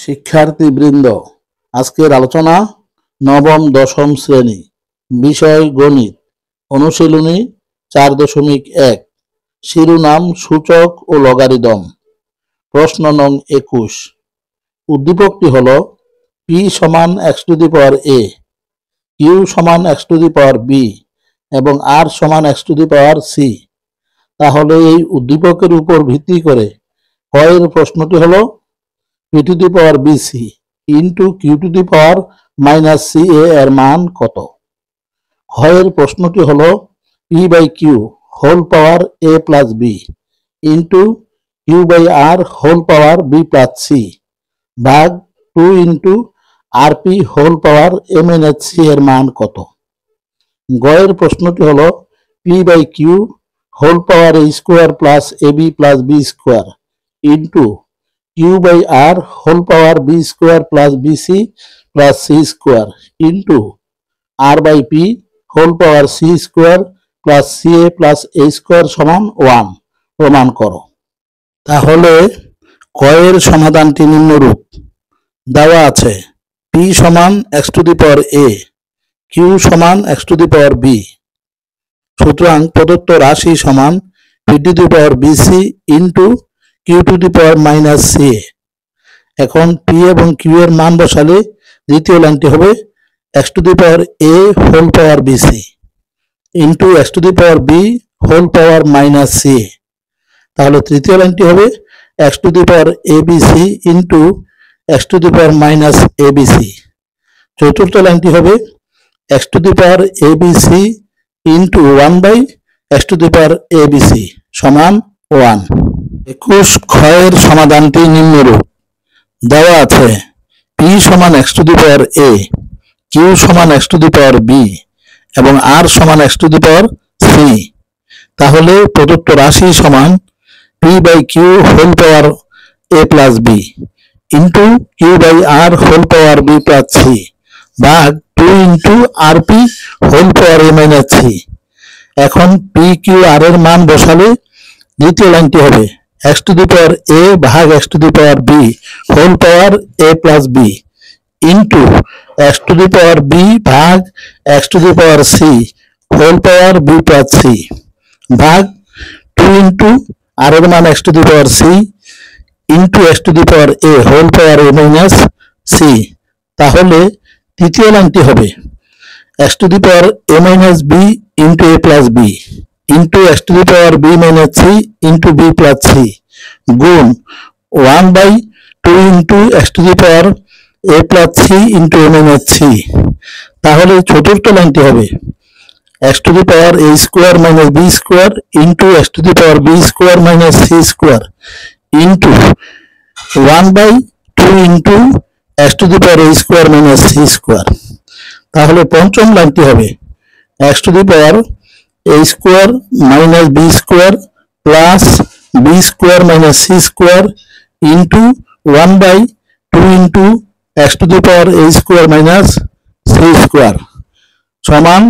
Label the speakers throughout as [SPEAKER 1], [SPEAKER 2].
[SPEAKER 1] শিক্ষার্থীবৃন্দ, আজকের আলোচনা নবম দশম শ্রেণী, বিষয় গণিত, অনুশীলনী 4.1, শিরোনাম সূচক ও লগারিদম। প্রশ্ন নং 21। উদ্দীপকটি হল p সমান x to the power a, q সমান x to the power b এবং r সমান x to the power c। তাহলে এই উদ্দীপকের উপর ভিত্তি করে এর প্রশ্নটি হলো p to the power bc into q to the power minus ca এর মান কত? এর প্রশ্নটি হলো p by q whole power a plus b into q by r whole power b plus c ভাগ 2 into rp whole power a minus c এর মান কত? এর প্রশ্নটি হলো p by q whole power a square plus ab plus b square into q by r whole power b square plus bc plus c square into r by p whole power c square plus ca plus a square সমান 1 প্রমাণ করো। তাহলে এর সমাধানটি নিম্নরূপ দেওয়া আছে p সমান x to the power a, q সমান x to the power b। সুতরাং প্রদত্ত রাশি সমান p to the power bc into q to the power minus c। এখন p এবং q এর মান বসালে দ্বিতীয় লাইনটি হবে x to the power a whole power bc into x to the power b whole power minus c। তাহলে তৃতীয় লাইনটি হবে x to the power abc into x to the power minus abc। চতুর্থ লাইনটি হবে x to the power abc into 1 by x to the power abc সমান 1। 21 এর সমাধানটি নিম্নরূপ দেওয়া আছে p সমান x to the power a, q সমান x to the power b এবং r সমান x to the power c। তাহলে প্রদত্ত রাশি সমান p by q whole power a plus b into q by r whole power b plus c ভাগ 2 into rp whole power a minus c। এখন p q r এর মান বসালে দ্বিতীয় লাইনটি হবে x to the power a ভাগ x to the power b whole power a plus b into x to the power b ভাগ x to the power c whole power b plus c ভাগ 2 into r এর মান x to the power c into x to the power a whole power a minus c। তাহলে তৃতীয় লাইনটি হবে x to the power a minus b into a plus b into x to the power b minus c into b plus c গুণ 1 by 2 into x to the power a plus c into a minus c। তাহলে চতুর্থ লাইনটি হবে x to the power a square minus b square into x to the power b square minus c square into 1 by 2 into x to the power a square minus c square. তাহলে পঞ্চম লাইনটি হবে x to the power a square minus b square plus b square minus c square into 1 by 2 into x to the power a square minus c square সমান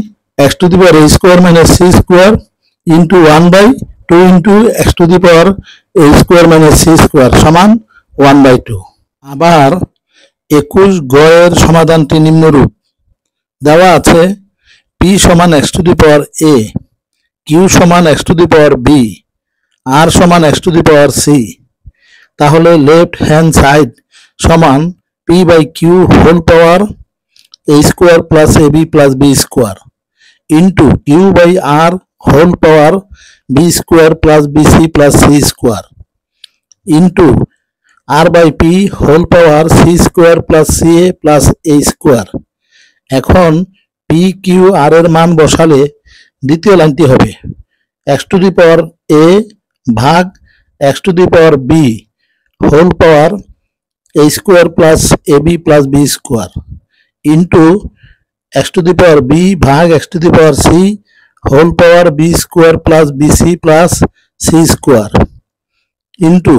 [SPEAKER 1] x to the power a square minus c square into 1 by 2 into x to the power a square minus c square সমান 1 by 2। আবার 21 এর সমাধানটি নিম্নরূপ দেওয়া আছে p সমান x to the power a, q সমান x to the power b, r সমান x to the power c। তাহলে লেফট হ্যান্ড সাইড সমান p by q whole power a square plus ab plus b square into q by r whole power b square plus bc plus c square into r by p whole power c square plus ca plus a square. এখন p q r এর মান বসালে দ্বিতীয় লাইনটি হবে x to the power a ভাগ x to the power b whole power a square plus ab plus b square into x to the power b ভাগ x to the power c whole power b square plus bc plus c square into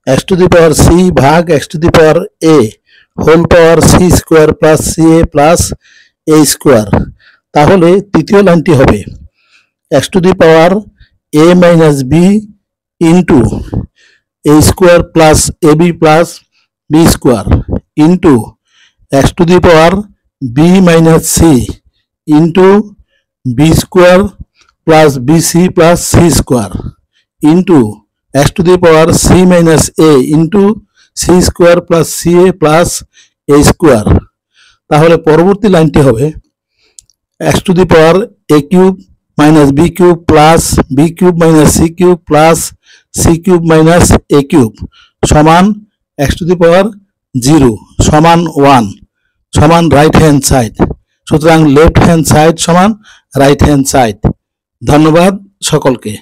[SPEAKER 1] x to the power c ভাগ x to the power a whole power c square plus ca plus a square. তাহলে তৃতীয় লাইনটি হবে x to the power a minus b into a square plus ab plus b square into x to the power b minus c into b square plus b c plus c square into x to the power c minus a into c square plus c a plus a square. তাহলে পরবর্তী লাইনটি হবে x to the power a cube minus b cube plus b cube minus c cube plus c cube minus A cube সমান x to the পাওয়ার 0 সমান 1 সমান right hand side. সুতরাং left hand side সমান right hand side. ধন্যবাদ সকলকে।